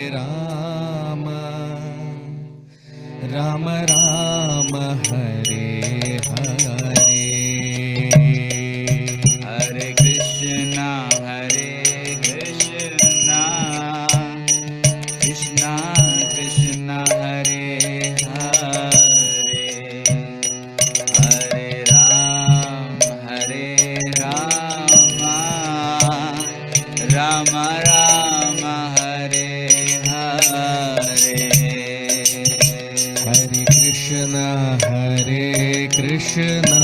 Ram Ram Ram Hare Hare Hare Krishna Krishna Krishna Hare Hare Hare Ram Ram Ram Hare Hare Hare Krishna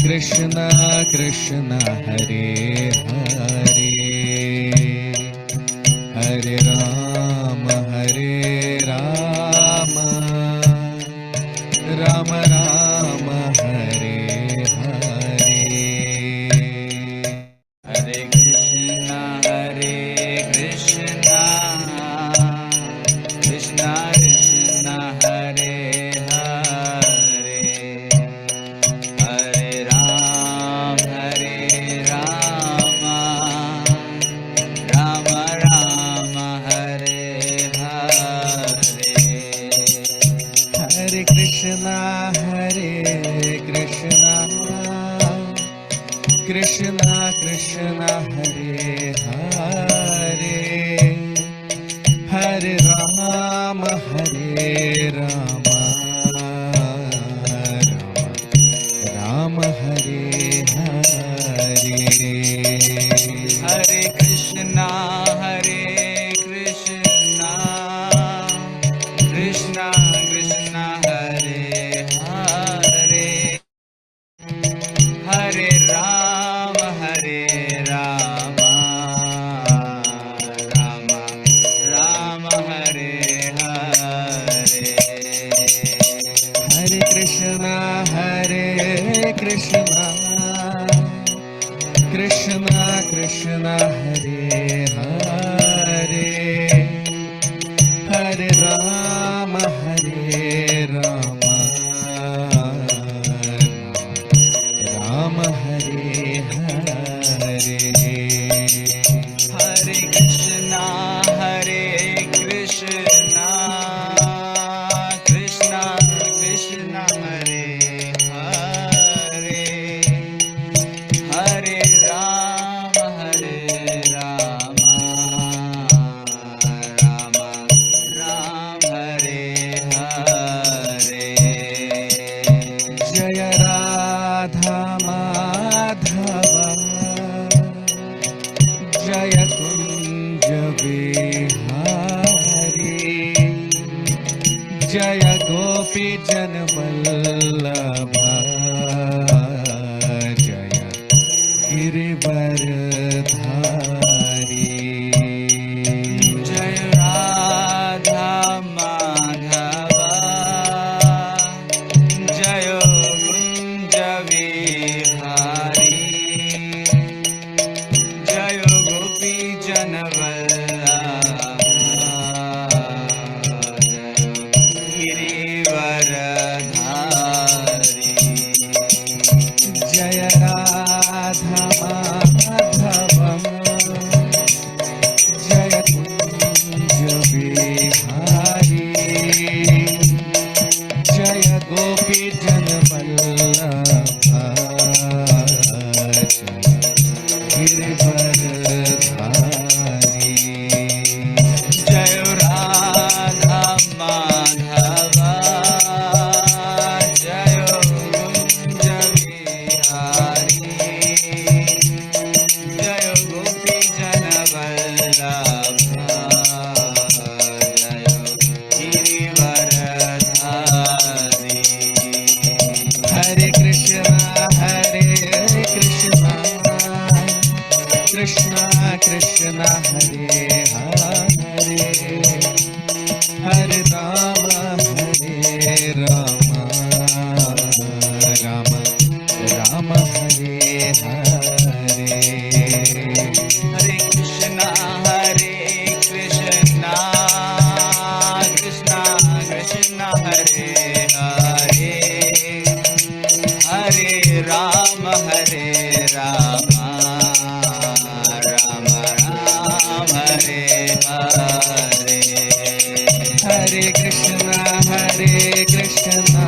Krishna Krishna Hare Hare Hare Ram Ram Ram Hare Hare Hare Krishna Krishna Krishna Hare Hare Hare Ram Ram Ram Hare Hare Hare Krishna Krishna Krishna Hare Hare Hare Ram Ram Hare Hare Hare Krishna Krishna Krishna Hare Hare Hare Ram Ram Hare Hare Hare Krishna Krishna Krishna Hare Hare Hare Ram Ram Hare Hare Hare Krishna Krishna Krishna Hare Hare Hare Ram Ram Hare Hare Jaya Radha Madhava Jaya Kunja Vihari Jaya Gopi Jana Vallabha Jaya Girivardhari Jaya Radha Madhava Jaya Kunja Vihari Jaya Gopi Jana Vallabha Girivardhari Hare Hare Krishna,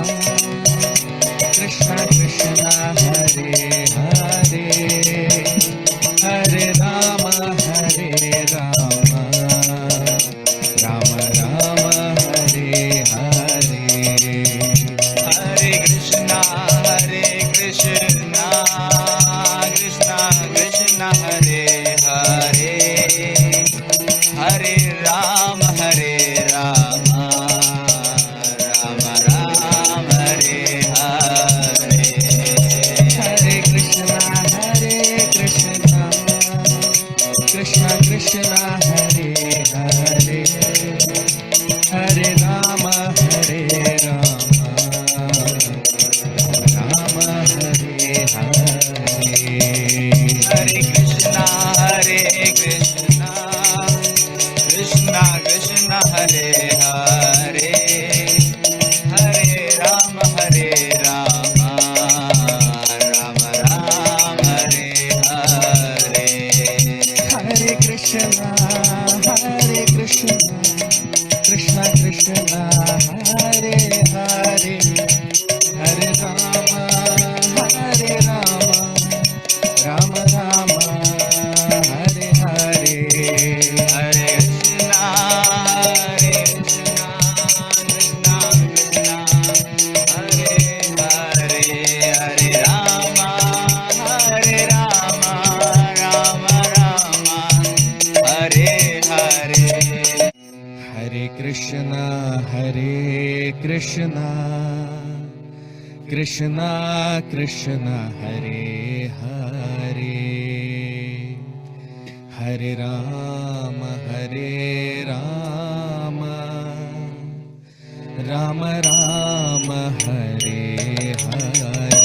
Krishna Krishna, Hare Hare, Hare Rama, Rama Rama, Hare Hare. Hare Krishna, Krishna Krishna, Hare Hare, Hare Rama, Rama Rama, Hare Hare. Hare Krishna, Krishna Krishna, Hare Hare, Hare Rama, Rama Hare Hare. Hare Krishna, Krishna Krishna, Hare Hare, Hare Rama, Rama Rama, Hare Hare. Hare Krishna, Krishna Krishna, Hare Hare, Hare Rama, Rama Rama, Hare Hare. Hare Krishna, Krishna Krishna, Hare Hare, Hare Rama, Rama Rama, Hare Hare. Hare Krishna, Krishna Krishna, Hare Hare, Hare Rama, Rama Rama, Hare Hare.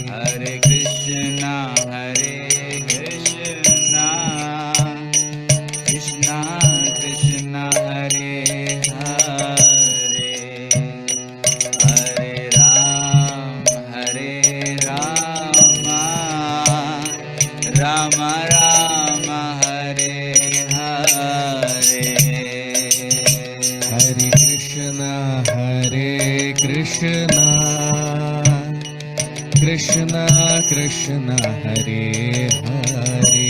Hare Krishna, Krishna Krishna, Hare Hare, Hare Rama, Rama Rama, Hare Hare. Hare Krishna, Krishna Krishna, Hare Hare, Hare Rama, Rama Rama, Hare Hare. Hare Krishna, Krishna Krishna, Hare Hare,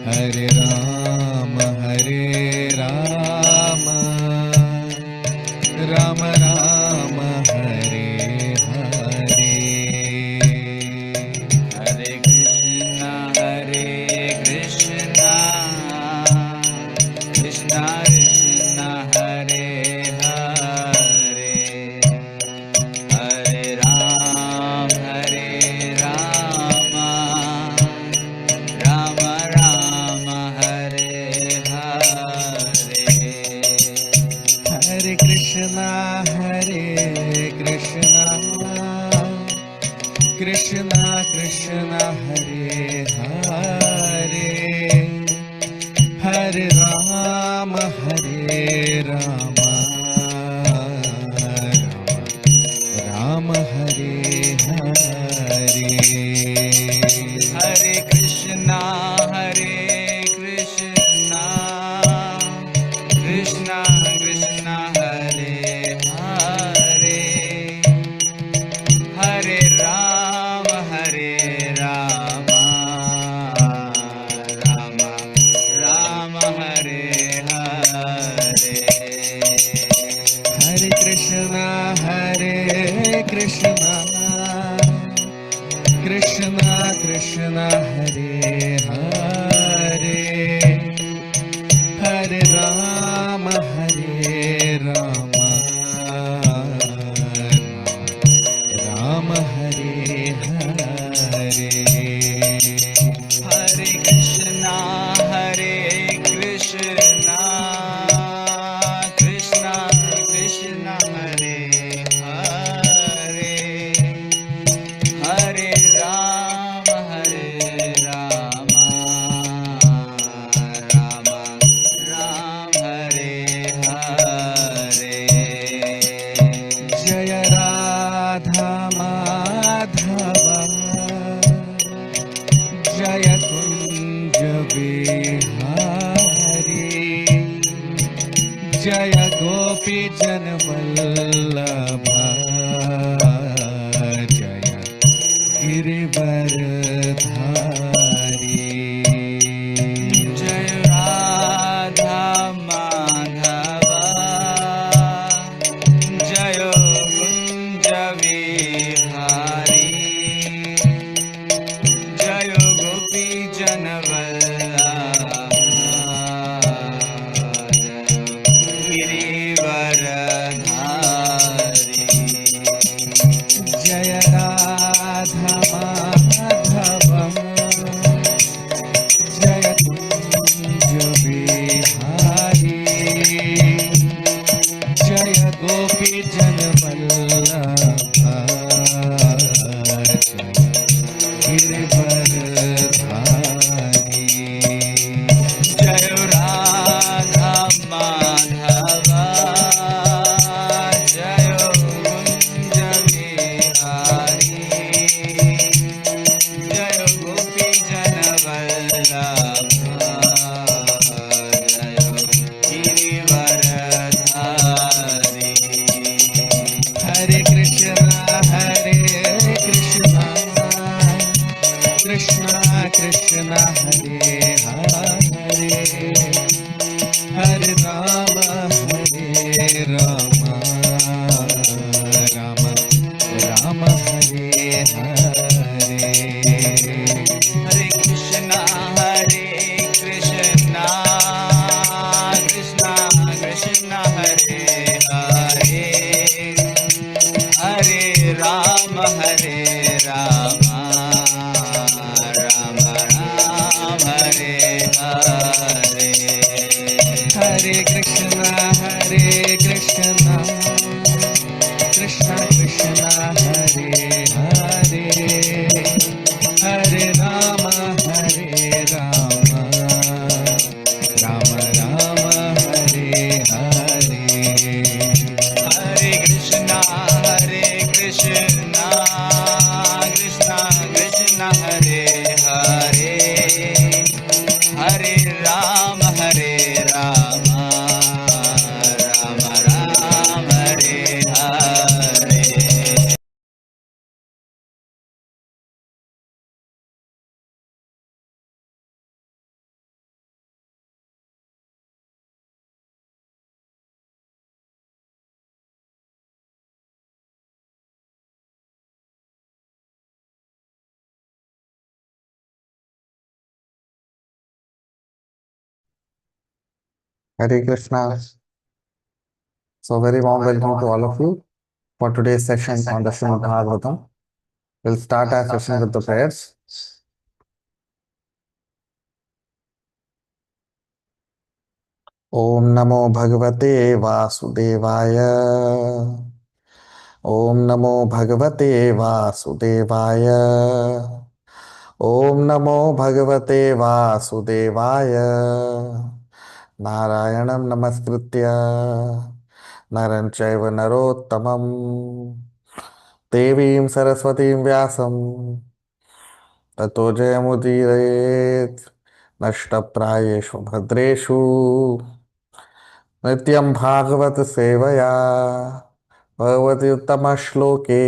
Hare Rama, Rama Rama, Hare Hare. Hare Krishna, Krishna Krishna, Hare Hare, Hare Rama, Rama Hare Hare. Hare Krishna, Krishna Krishna Krishna, Hare Hare, Hare Rama, Rama Rama, Hare Hare. Hare Krishna, Krishna Krishna, Hare Hare, Hare Rama, Rama Hare Hare. Hare Krishna, Krishna Krishna Krishna, Hare Hare, Hare Rama, Rama Rama, Hare Hare. Jaya Radha Madhava, Jaya Kunja जय गोपी जन वल्लभा जय गिरिवरधारी जय राधा माधवा जय कुंज विहारी जय गोपी जन गिरिवरधारी जय राधा माधवम जय कुंज बिहारी जय गोपी जन वल्लभा जय गिरिवरधारी जय राधा माधवा जय कुंज विहारी जय गोपी जन जय गिरिवरधारी हरे Krishna Krishna Krishna Hare Hare Hare Ram Ram Ram Hare Hare Hare Krishna Krishna Krishna Hare Hare Hare Ram Ram Ram Hare Hare Hare Krishna Krishna Krishna Hare Hare Hare Ram Ram Ram Hare Hare Hare Krishna Krishna Krishna Hare Hare Hare Ram Ram Ram Hare Hare Hare Krishna. So, very warm welcome to all of you for today's session on the Srimad Bhagavatam. We'll start our session with the prayers. Om Namo Bhagavate Vasudevaya. Om Namo Bhagavate Vasudevaya. Om Namo Bhagavate Vasudevaya. Narayanam Namaskritya Naran Chaiva Narottamam Devim Saraswatim Vyasam ततो जयमुदीरयेत् नष्टप्रायेषु भद्रेषु नित्यं भागवत सेवया भगवति उत्तमश्लोके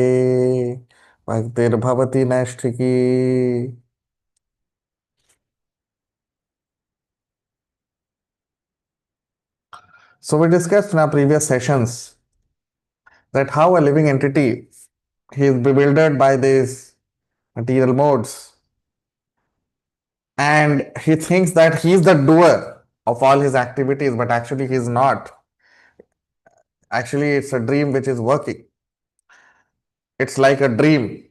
भक्तिर्भवति नैष्ठिकी. So we discussed in our previous sessions that how a living entity, he is bewildered by these material modes and he thinks that he is the doer of all his activities, but actually he is not. Actually, it's a dream which is working. It's like a dream,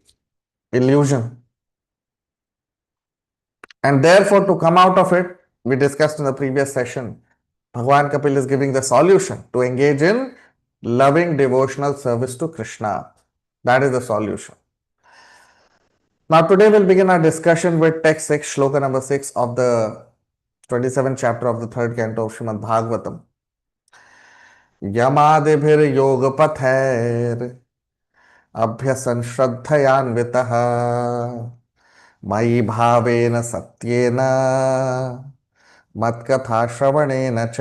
illusion. And therefore, to come out of it, we discussed in the previous session, Bhagavan Kapil is giving the solution to engage in loving devotional service to Krishna. That is the solution. Now, today we'll begin our discussion with text 6, Shloka number 6 of the 27th chapter of the 3rd Canto of Srimad Bhagavatam. Yamadibhir yogapathir abhyasan shraddhayanvitaha मयि भावेन सत्येन मत्कथा श्रवणेन च.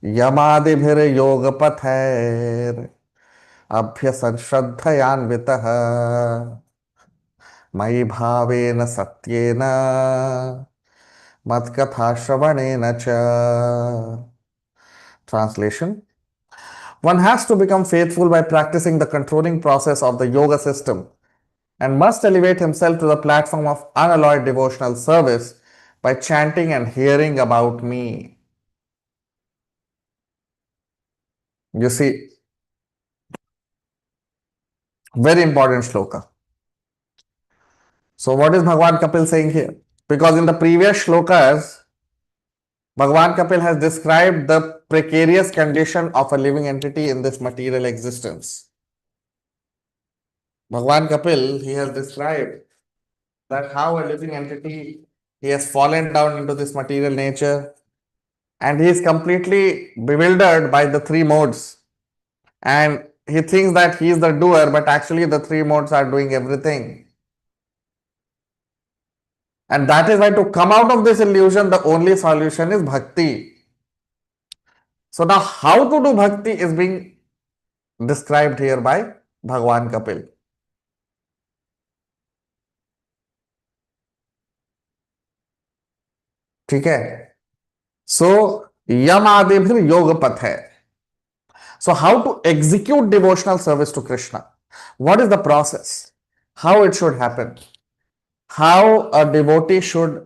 यमादिभिर योगपथैर अभ्यसन श्रद्धयान्वितः मयि भावेन सत्येन मत्कथा श्रवणेन च. Translation: one has to become faithful by practicing the controlling process of the yoga system and must elevate himself to the platform of unalloyed devotional service by chanting and hearing about me. You see, very important shloka. So, what is Bhagwan Kapil saying here? Because in the previous shlokas, Bhagwan Kapil has described the precarious condition of a living entity in this material existence. Bhagwan Kapil, he has described that how a living entity, he has fallen down into this material nature and he is completely bewildered by the three modes, and he thinks that he is the doer, but actually the three modes are doing everything. And that is why to come out of this illusion, the only solution is bhakti. So now how to do bhakti is being described here by Bhagwan Kapil. ठीक है. So यम आदि फिर योग पथ है. So how to execute devotional service to Krishna? What is the process? How it should happen? How a devotee should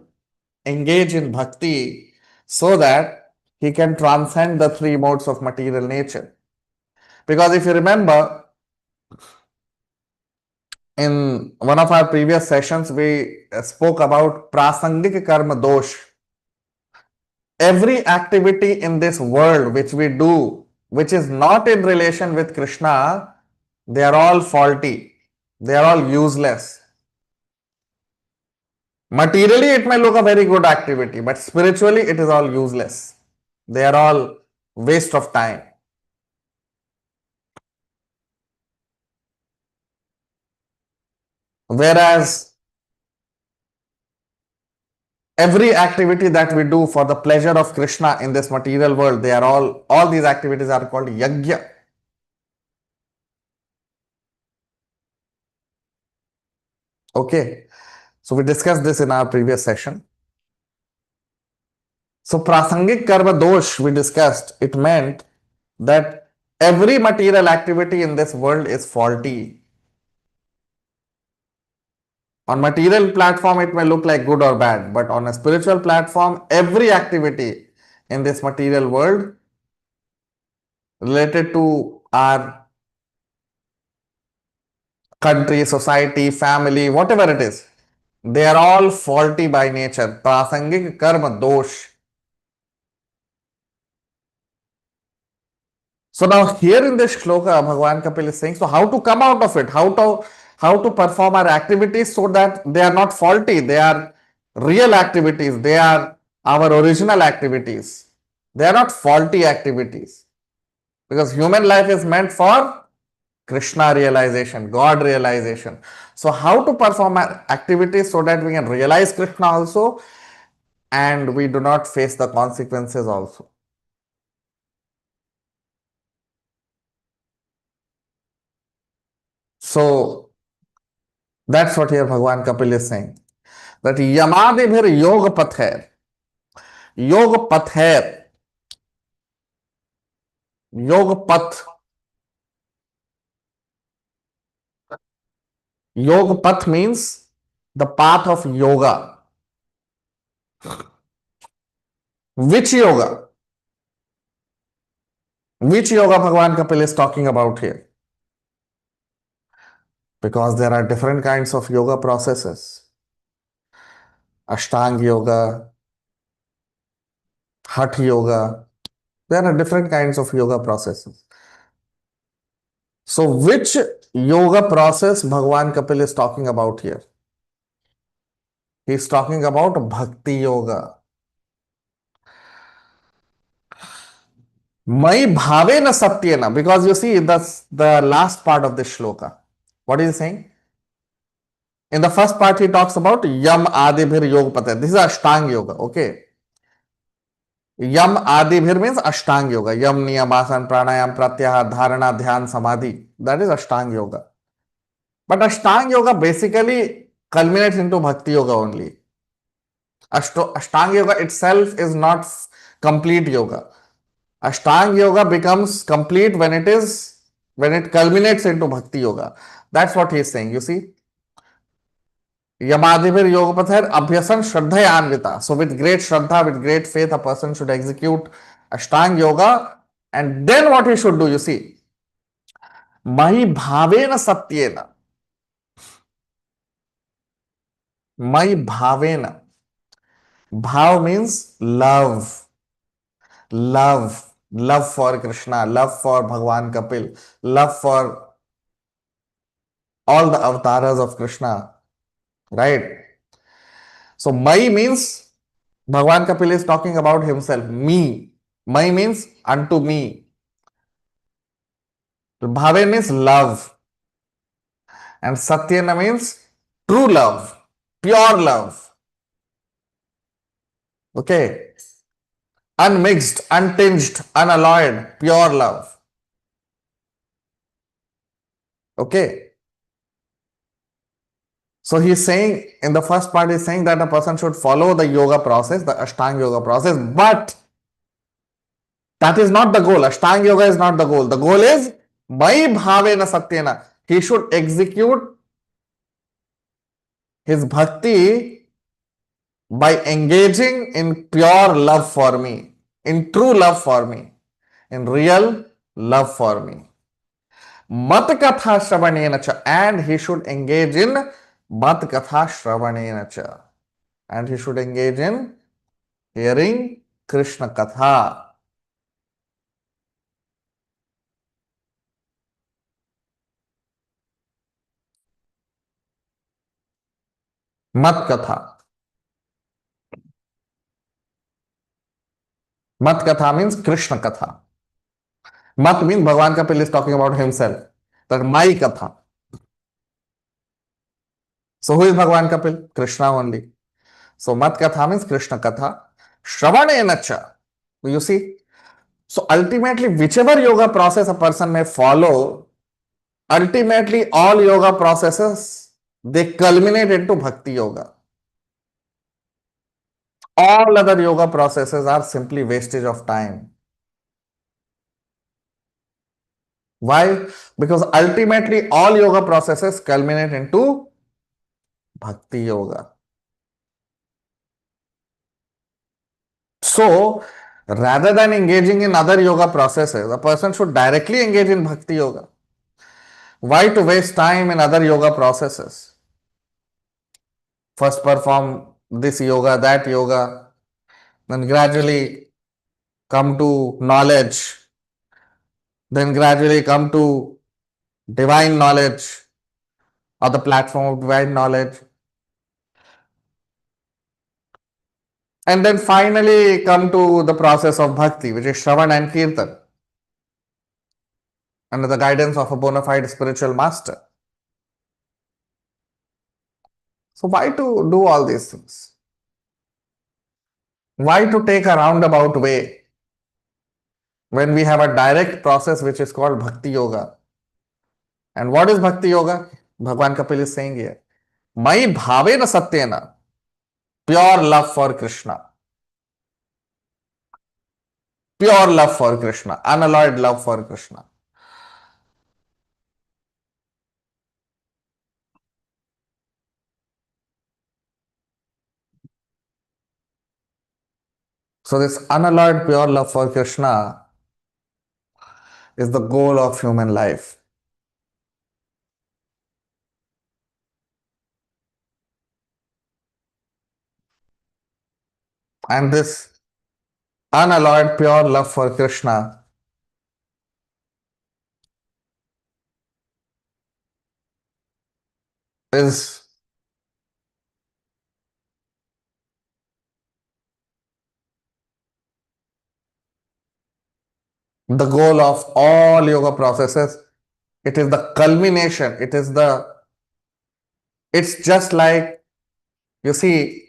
engage in bhakti so that he can transcend the three modes of material nature? Because if you remember, in one of our previous sessions, we spoke about prasangik karma dosh. Every activity in this world which we do, which is not in relation with Krishna, they are all faulty. They are all useless. Materially, it may look a very good activity, but spiritually, it is all useless. They are all waste of time. Whereas every activity that we do for the pleasure of Krishna in this material world, they are all these activities are called yajna. Okay. So we discussed this in our previous session. So prasangik karma dosh we discussed, it meant that every material activity in this world is faulty. On material platform, it may look like good or bad, but on a spiritual platform, every activity in this material world related to our country, society, family, whatever it is, they are all faulty by nature. Prasangik karma dosh. So now here in this shloka, Bhagwan Kapil is saying, so how to come out of it? How to perform our activities so that they are not faulty, they are real activities, they are our original activities. They are not faulty activities. Because human life is meant for Krishna realization, God realization. So how to perform our activities so that we can realize Krishna also and we do not face the consequences also. So that's what here Bhagwan Kapil is saying. That Yamadibhir Yoga Pather. Yoga Pather. Yoga Path. Yoga Path means the path of yoga. Which yoga? Which yoga Bhagwan Kapil is talking about here? Because there are different kinds of yoga processes. Ashtanga yoga, Hatha yoga. There are different kinds of yoga processes. So which yoga process Bhagwan Kapil is talking about here? He is talking about Bhakti yoga. Mai bhavena satyena, because you see that's the last part of this shloka. What is he saying? In the first part, he talks about Yam Adibhir Yoga Pata. This is Ashtanga Yoga, okay? Yam Adibhir means Ashtanga Yoga. Yam, Niyam, Asana, Pranayam, Pratyahara, Dharana, Dhyan, Samadhi. That is Ashtanga Yoga. But Ashtanga Yoga basically culminates into Bhakti Yoga only. Ashtanga Yoga itself is not complete yoga. Ashtanga Yoga becomes complete when it culminates into Bhakti Yoga. That's what he is saying. You see, Yamadivir Yogapathar Abhyasan Shraddhayanvita. So with great Shraddha, with great faith, a person should execute Ashtanga Yoga. And then what he should do, you see, Mahi Bhavena Satyena. Mahi Bhavena. Bhav means love. Love for Krishna, love for Bhagwan Kapil, love for all the avatars of Krishna, right? So, Mai means Bhagwan Kapil is talking about himself, me. Mai means unto me. Bhave means love. And Satyana means true love, pure love. Okay. Unmixed, untinged, unalloyed, pure love. Okay. So he's saying, in the first part, he's saying that a person should follow the yoga process, the Ashtanga yoga process, but that is not the goal. Ashtanga yoga is not the goal. The goal is Mai Bhavena Satyena. He should execute his bhakti by engaging in pure love for me, in true love for me, in real love for me. Mat katha shravanena cha, and he should engage in mat katha shravanena cha, and he should engage in hearing Krishna Katha. Mat Katha. Mat Katha means Krishna Katha. Mat means Bhagwan Kapil is talking about himself. That my Katha. So who is Bhagwan Kapil? Krishna only. So Mat Katha means Krishna Katha. Shravanena cha. You see? So ultimately, whichever yoga process a person may follow, ultimately all yoga processes, they culminate into Bhakti Yoga. All other yoga processes are simply wastage of time. Why? Because ultimately all yoga processes culminate into Bhakti Yoga. So, rather than engaging in other yoga processes, a person should directly engage in Bhakti Yoga. Why to waste time in other yoga processes? First perform this yoga, that yoga, then gradually come to knowledge, then gradually come to divine knowledge or the platform of divine knowledge, and then finally come to the process of bhakti, which is Shravan and Kirtan, under the guidance of a bona fide spiritual master. So, why to do all these things? Why to take a roundabout way when we have a direct process which is called Bhakti Yoga? And what is Bhakti Yoga? Bhagwan Kapil is saying here, Mai Bhavena Satyena, pure love for Krishna. Pure love for Krishna, unalloyed love for Krishna. So, this unalloyed pure love for Krishna is the goal of human life. And this unalloyed pure love for Krishna is the goal of all yoga processes. It is the culmination. It's just like, you see,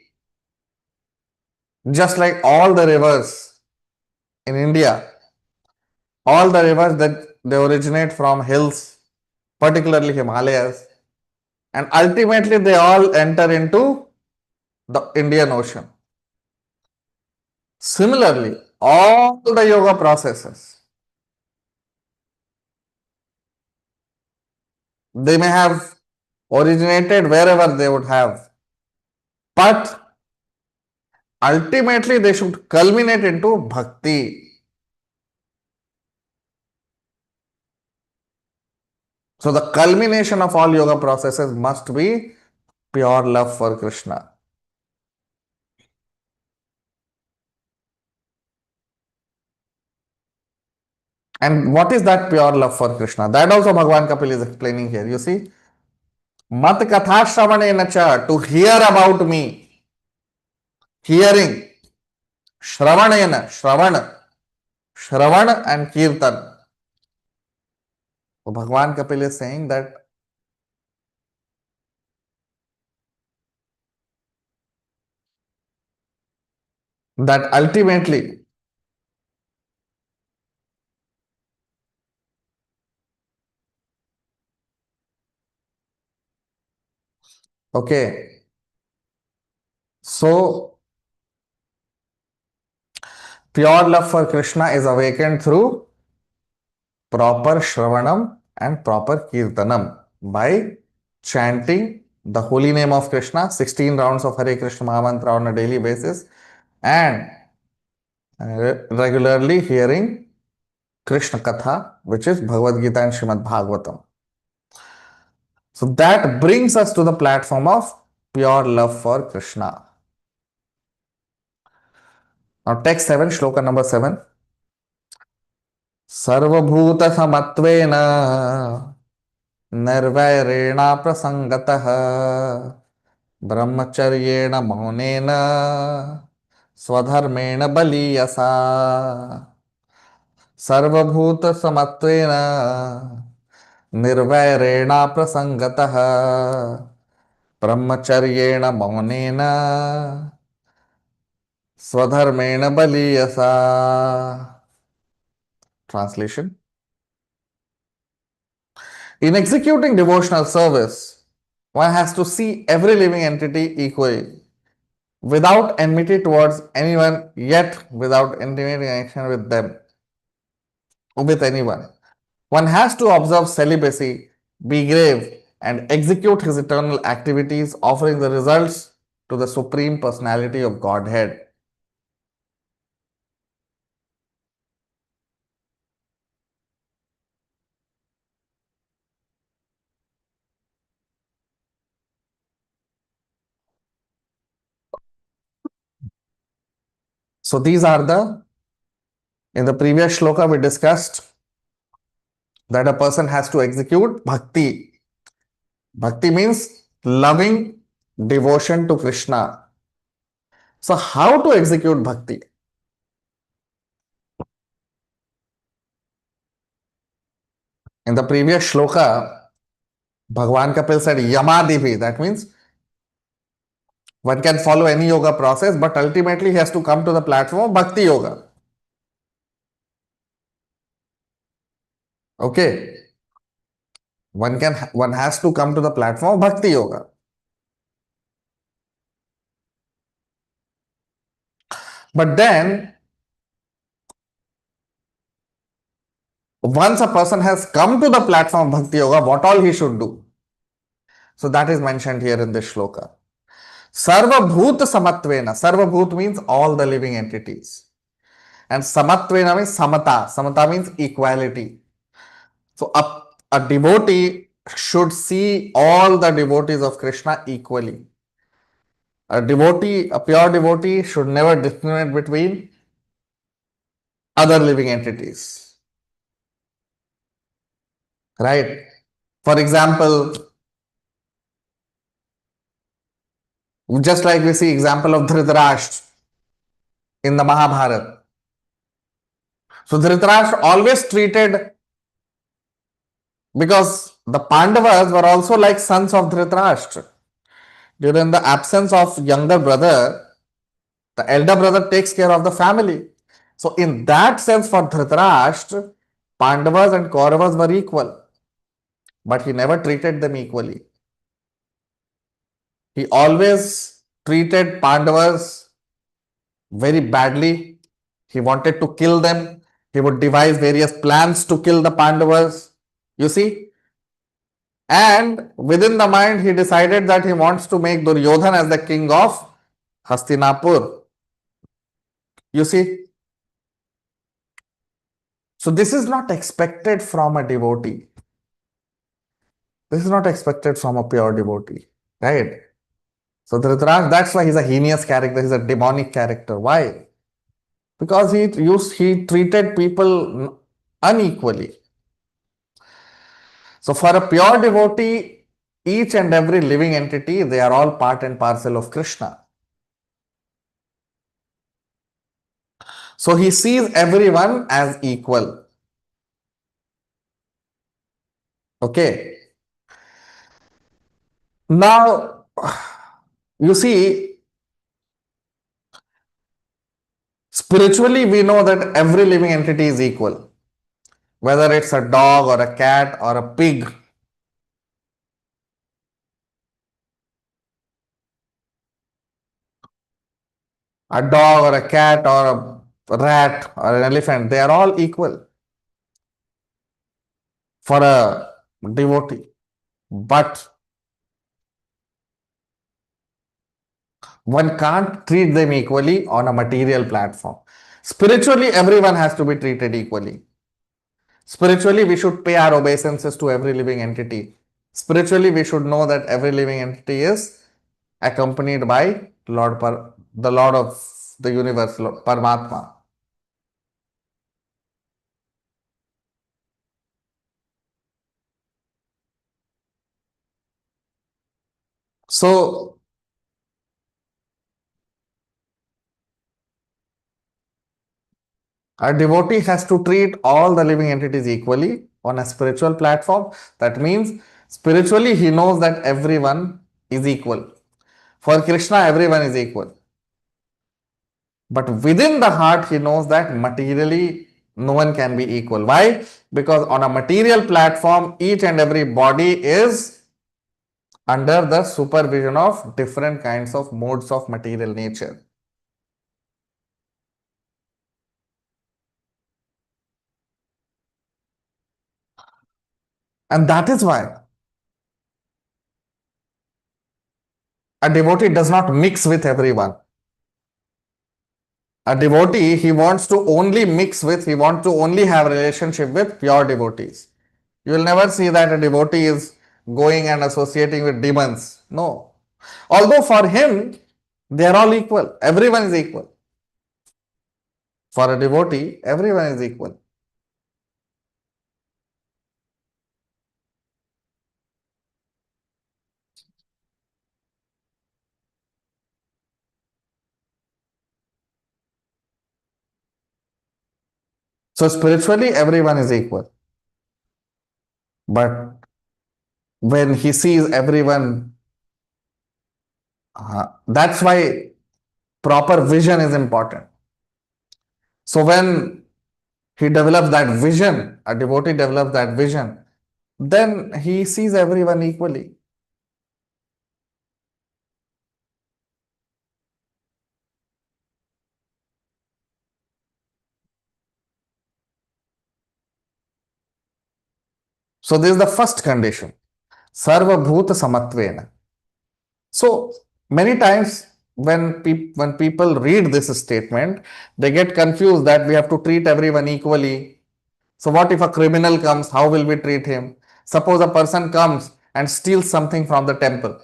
just like all the rivers in India, all the rivers that they originate from hills, particularly Himalayas, and ultimately they all enter into the Indian Ocean. Similarly, all the yoga processes, they may have originated wherever they would have, but ultimately they should culminate into bhakti. So the culmination of all yoga processes must be pure love for Krishna. And what is that pure love for Krishna? That also Bhagavan Kapil is explaining here. You see, mat katha shravanena cha, to hear about me, hearing, shravanena, shravan and kirtan. So Bhagavan Kapil is saying that ultimately, okay, so pure love for Krishna is awakened through proper Shravanam and proper Kirtanam by chanting the holy name of Krishna, 16 rounds of Hare Krishna Mahamantra on a daily basis, and regularly hearing Krishna Katha, which is Bhagavad Gita and Srimad Bhagavatam. So that brings us to the platform of pure love for Krishna. Now, text 7, Shloka number 7. सर्वभूत समत्वेन निर्वैरेणा प्रसंगतः ब्रह्मचर्येण मौनेन स्वधर्मेण बलीयसा सर्वभूत समत्वेन निर्वैरेणा प्रसंगतः ब्रह्मचर्येण मौनेन स्वधर्मेण बलीयसा. Translation: in executing devotional service, one has to see every living entity equally, without enmity towards anyone, yet without intimate connection with anyone. One has to observe celibacy, be grave, and execute his eternal activities, offering the results to the Supreme Personality of Godhead. So these are in the previous shloka we discussed that a person has to execute bhakti. Bhakti means loving devotion to Krishna. So how to execute bhakti? In the previous shloka, Bhagavan Kapil said Yamadivi. That means one can follow any yoga process, but ultimately he has to come to the platform of bhakti yoga. Okay. One has to come to the platform of bhakti yoga. But then once a person has come to the platform of bhakti yoga, what all he should do? So that is mentioned here in this shloka. Sarva bhut samatvena. Sarva bhut means all the living entities. And samatvena means samata. Samata means equality. So a devotee should see all the devotees of Krishna equally. A pure devotee should never discriminate between other living entities. Right? For example, just like we see example of Dhritarashtra in the Mahabharata. So Dhritarashtra always treated, because the Pandavas were also like sons of Dhritarashtra. During the absence of younger brother, the elder brother takes care of the family. So in that sense, for Dhritarashtra, Pandavas and Kauravas were equal, but he never treated them equally. He always treated Pandavas very badly. He wanted to kill them. He would devise various plans to kill the Pandavas. You see? And within the mind, he decided that he wants to make Duryodhan as the king of Hastinapur. You see? So this is not expected from a devotee. This is not expected from a pure devotee. Right? So Dhritarashtra, that's why he's a heinous character. He's a demonic character. Why? Because he treated people unequally. So for a pure devotee, each and every living entity, they are all part and parcel of Krishna. So he sees everyone as equal. Okay. Now, you see, spiritually, we know that every living entity is equal. Whether it's a dog or a cat or a pig. A dog or a cat or a rat or an elephant, they are all equal for a devotee. But one can't treat them equally on a material platform. Spiritually, everyone has to be treated equally. Spiritually, we should pay our obeisances to every living entity. Spiritually, we should know that every living entity is accompanied by the Lord of the universe, Paramatma. So, a devotee has to treat all the living entities equally on a spiritual platform. That means spiritually he knows that everyone is equal. For Krishna, everyone is equal. But within the heart, he knows that materially no one can be equal. Why? Because on a material platform, each and every body is under the supervision of different kinds of modes of material nature. And that is why a devotee does not mix with everyone. A devotee, he wants to only mix with, he wants to only have relationship with pure devotees. You will never see that a devotee is going and associating with demons. No. Although for him, they are all equal. Everyone is equal. For a devotee, everyone is equal. So spiritually, everyone is equal. But when he sees everyone, that's why proper vision is important. So when he develops that vision, a devotee develops that vision, then he sees everyone equally. So this is the first condition. Sarva Bhuta Samatvena. So many times when people read this statement, they get confused that we have to treat everyone equally. So what if a criminal comes? How will we treat him? Suppose a person comes and steals something from the temple.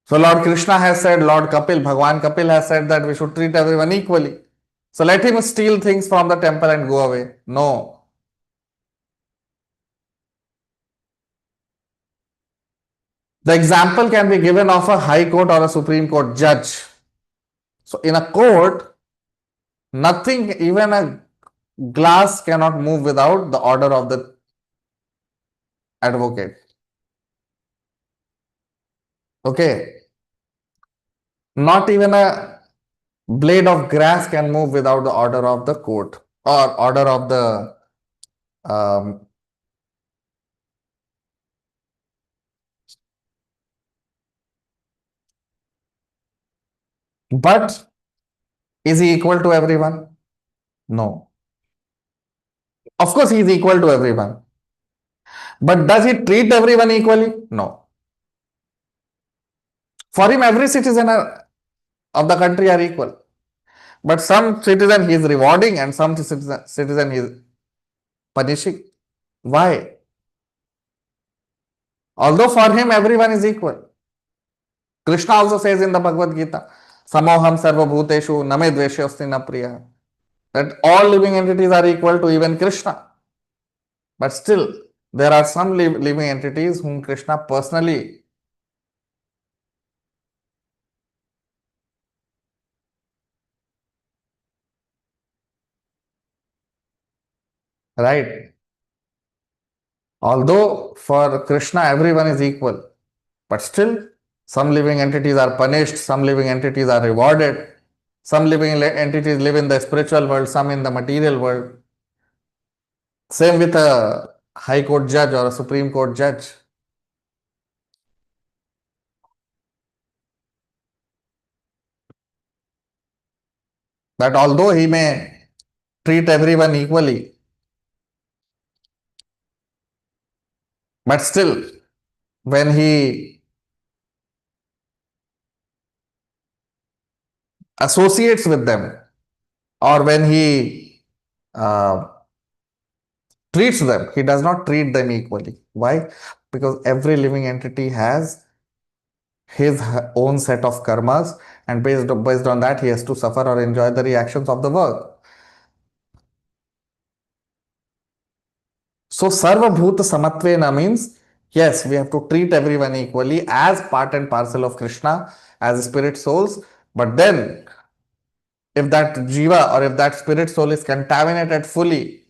So Lord Krishna has said, Lord Kapil, Bhagwan Kapil has said that we should treat everyone equally. So let him steal things from the temple and go away. No. The example can be given of a high court or a supreme court judge. So in a court, nothing, even a glass cannot move without the order of the advocate. Okay. Not even a Blade of grass can move without the order of the court or order of the um, but is he equal to everyone? No. Of course, he is equal to everyone. But does he treat everyone equally? No. For him, every citizen of the country are equal. But some citizen he is rewarding and some citizen he is punishing. Why? Although for him everyone is equal. Krishna also says in the Bhagavad Gita, Samoham sarva bhuteshu name dveshyosti na priya. That all living entities are equal to even Krishna. But still, there are some living entities whom Krishna personally right. Although for Krishna everyone is equal, but still some living entities are punished, some living entities are rewarded, some living entities live in the spiritual world, some in the material world. Same with a high court judge or a supreme court judge. That although he may treat everyone equally, but still when he associates with them or when he uh, treats them, he does not treat them equally. Why? Because every living entity has his own set of karmas, and based on that he has to suffer or enjoy the reactions of the work. So sarva bhuta samatvena means yes, we have to treat everyone equally as part and parcel of Krishna, as spirit souls. But then if that jiva or if that spirit soul is contaminated fully,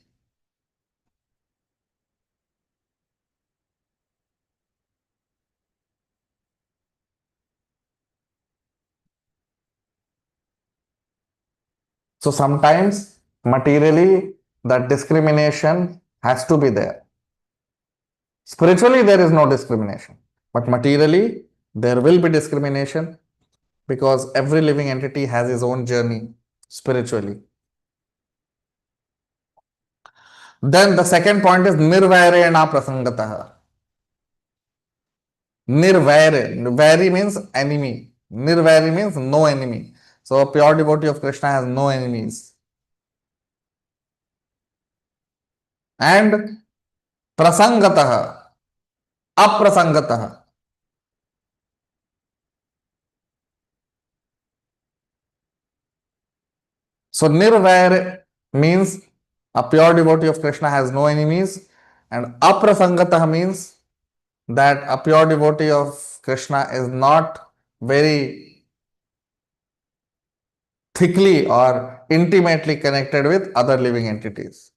so sometimes materially that discrimination has to be there. Spiritually, there is no discrimination, but materially, there will be discrimination because every living entity has his own journey spiritually. Then the second point is nirvairena prasangataha. Nirvaire. Vairi means enemy. Nirvairi means no enemy. So a pure devotee of Krishna has no enemies. And prasangataha. Aprasangataha. So nirvair means a pure devotee of Krishna has no enemies, and aprasangataha means that a pure devotee of Krishna is not very thickly or intimately connected with other living entities.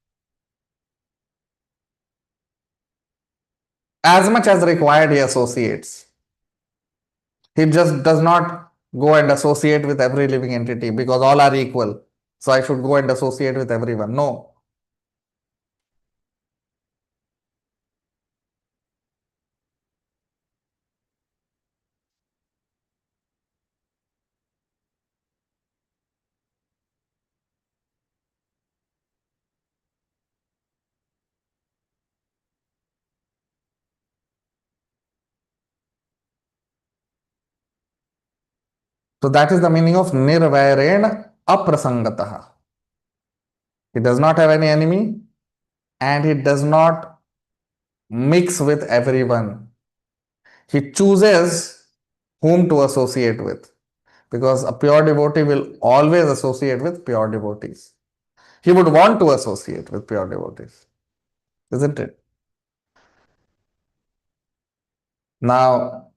As much as required, he associates. He just does not go and associate with every living entity because all are equal. So I should go and associate with everyone. No. So that is the meaning of nirvairena aprasangataha. He does not have any enemy and he does not mix with everyone. He chooses whom to associate with because a pure devotee will always associate with pure devotees. He would want to associate with pure devotees, isn't it? Now,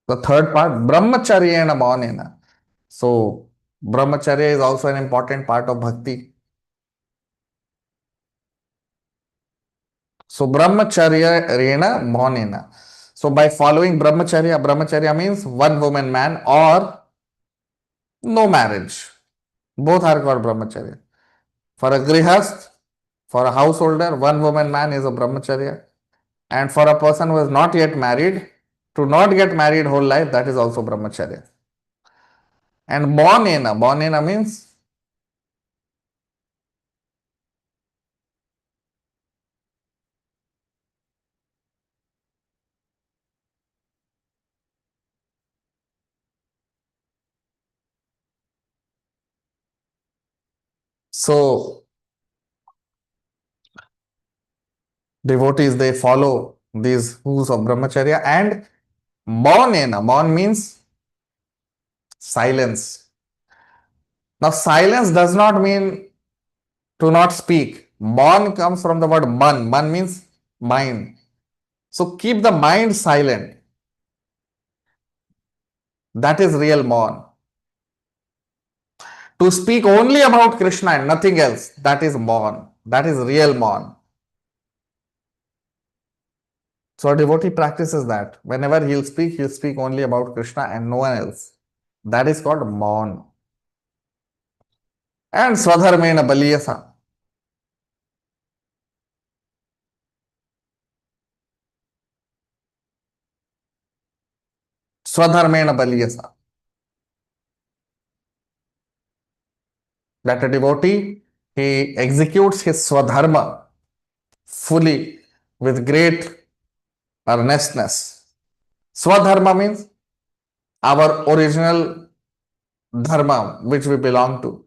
the third part, brahmacharyena maunena. So, brahmacharya is also an important part of bhakti. So, brahmacharya rena maunena. So, by following brahmacharya, brahmacharya means one woman man or no marriage. Both are called brahmacharya. For a grihast, for a householder, one woman man is a brahmacharya. And for a person who is not yet married, to not get married whole life, that is also brahmacharya. And born in means so devotees they follow these rules of brahmacharya and mon means silence. Now silence does not mean to not speak. Mon comes from the word man means mind. So keep the mind silent. That is real mon. To speak only about Krishna and nothing else, that is mon. That is real mon. So a devotee practices that. Whenever he'll speak only about Krishna and no one else. That is called mon. And swadharmena baliyasa. Swadharmena baliyasa. That a devotee, he executes his swadharma fully with great earnestness. Swadharma means our original dharma which we belong to.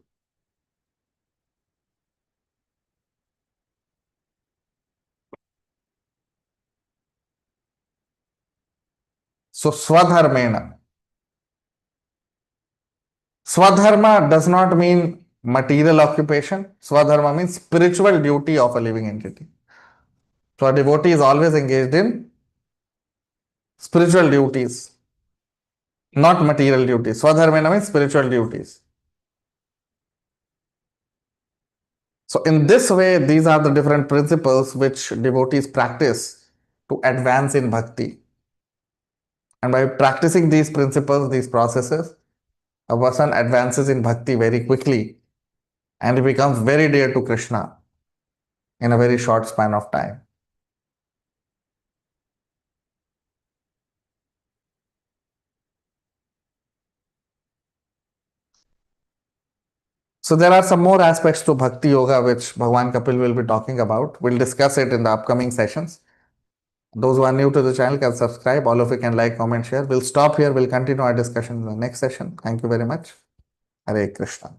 So swadharmena. Swadharma does not mean material occupation. Swadharma means spiritual duty of a living entity. So a devotee is always engaged in spiritual duties, not material duties. Swadharmena means spiritual duties. So in this way, these are the different principles which devotees practice to advance in bhakti. And by practicing these principles, these processes, a person advances in bhakti very quickly and he becomes very dear to Krishna in a very short span of time. So there are some more aspects to Bhakti Yoga which Bhagwan Kapil will be talking about. We'll discuss it in the upcoming sessions. Those who are new to the channel can subscribe. All of you can like, comment, share. We'll stop here. We'll continue our discussion in the next session. Thank you very much. Hare Krishna.